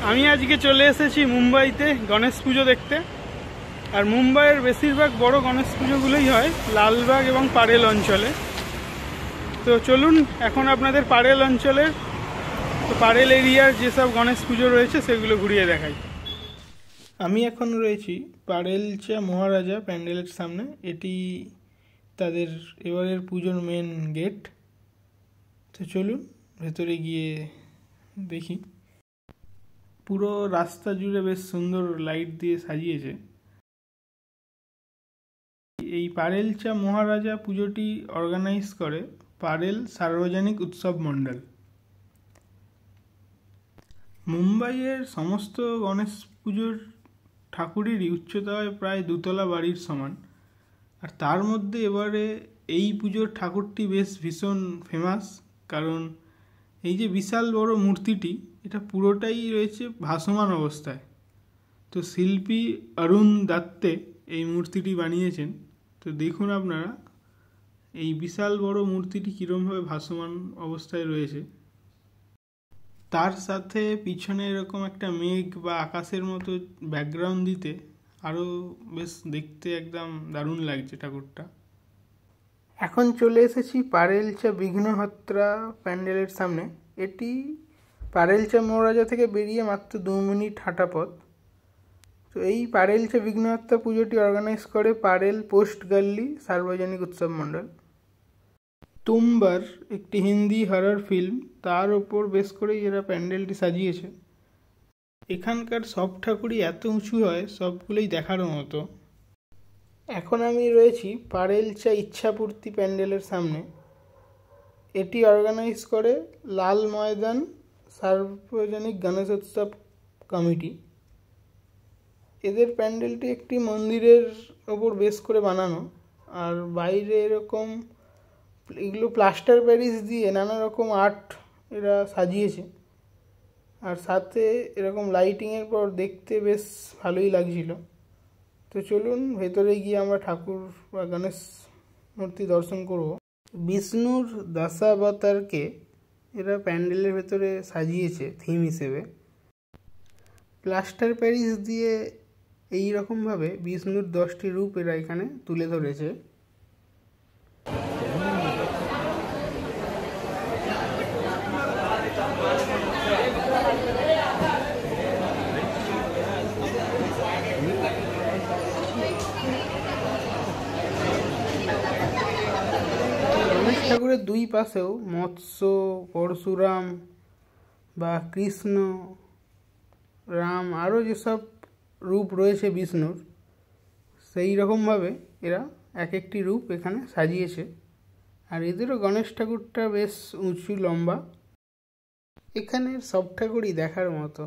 আমি আজকে চলে এসেছি মুম্বাইতে গণেশ পুজো দেখতে। আর মুম্বাইয়ের বেশিরভাগ বড় গণেশ পুজোগুলোই হয় লালবাগ এবং পারেল অঞ্চলে। তো চলুন এখন আপনাদের পারেল অঞ্চলের পারেল এরিয়ার যেসব গণেশ পুজো রয়েছে সেগুলো ঘুরিয়ে দেখাই। আমি এখন রয়েছি পারেলচা মহারাজা প্যান্ডেলের সামনে। এটি তাদের এবারের পুজোর মেন গেট। তো চলুন ভেতরে গিয়ে দেখি। পুরো রাস্তা জুড়ে বেশ সুন্দর লাইট দিয়ে সাজিয়েছে। এই পারেলচা মহারাজা পুজোটি অর্গানাইজ করে পারেল সার্বজনিক উৎসব মণ্ডল। মুম্বাইয়ের সমস্ত গণেশ পুজোর ঠাকুরেরই উচ্চতা হয় প্রায় 2 তলা বাড়ির সমান। আর তার মধ্যে এবারে এই পুজোর ঠাকুরটি বেশ ভীষণ ফেমাস, কারণ এই যে বিশাল বড় মূর্তিটি, এটা পুরোটাই রয়েছে ভাসমান অবস্থায়। তো শিল্পী অরুণ দত্তে এই মূর্তিটি বানিয়েছেন। তো দেখুন আপনারা এই বিশাল বড় মূর্তিটি কীরকমভাবে ভাসমান অবস্থায় রয়েছে। তার সাথে পিছনে এরকম একটা মেঘ বা আকাশের মতো ব্যাকগ্রাউন্ড দিতে আরও বেশ দেখতে একদম দারুণ লাগছে ঠাকুরটা। এখন চলে এসেছি পারেলচা বিঘ্নহত্রা প্যান্ডেলের সামনে। এটি পারেলচা মহারাজা থেকে বেরিয়ে মাত্র 2 মিনিট হাঁটা পথ। তো এই পারেলচা বিঘ্নহত্রা পুজোটি অর্গানাইজ করে পারেল পোস্ট গল্লি সার্বজনিক উৎসব মণ্ডল। তুমবার একটি হিন্দি হরর ফিল্ম, তার ওপর বেশ করেই এরা প্যান্ডেলটি সাজিয়েছে। এখানকার সব ঠাকুরই এত উঁচু হয়, সবগুলোই দেখার মতো। এখন আমি রয়েছি পারেলচা ইচ্ছাপূর্তি প্যান্ডেলের সামনে। এটি অর্গানাইজ করে লাল ময়দান সার্বজনিক গণেশোৎসব কমিটি। এদের প্যান্ডেলটি একটি মন্দিরের ওপর বেশ করে বানানো, আর বাইরে এরকম এগুলো প্লাস্টার প্যারিস দিয়ে নানা রকম আর্ট এরা সাজিয়েছে। আর সাথে এরকম লাইটিংয়ের পর দেখতে বেশ ভালোই লাগছিল। তো চলুন ভেতরে গিয়ে আমরা ঠাকুর বা গণেশ মূর্তি দর্শন করব। বিষ্ণুর দশাবতারকে এরা প্যান্ডেলের ভেতরে সাজিয়েছে থিম হিসেবে। প্লাস্টার প্যারিস দিয়ে এই রকমভাবে বিষ্ণুর 10টি রূপ এরা এখানে তুলে ধরেছে। গণেশ ঠাকুরের দুই পাশেও মৎস্য, পরশুরাম বা কৃষ্ণ, রাম আরও যেসব রূপ রয়েছে বিষ্ণুর, সেই রকমভাবে এরা এক একটি রূপ এখানে সাজিয়েছে। আর এদেরও গণেশ ঠাকুরটা বেশ উঁচু লম্বা। এখানের সব ঠাকুরই দেখার মতো।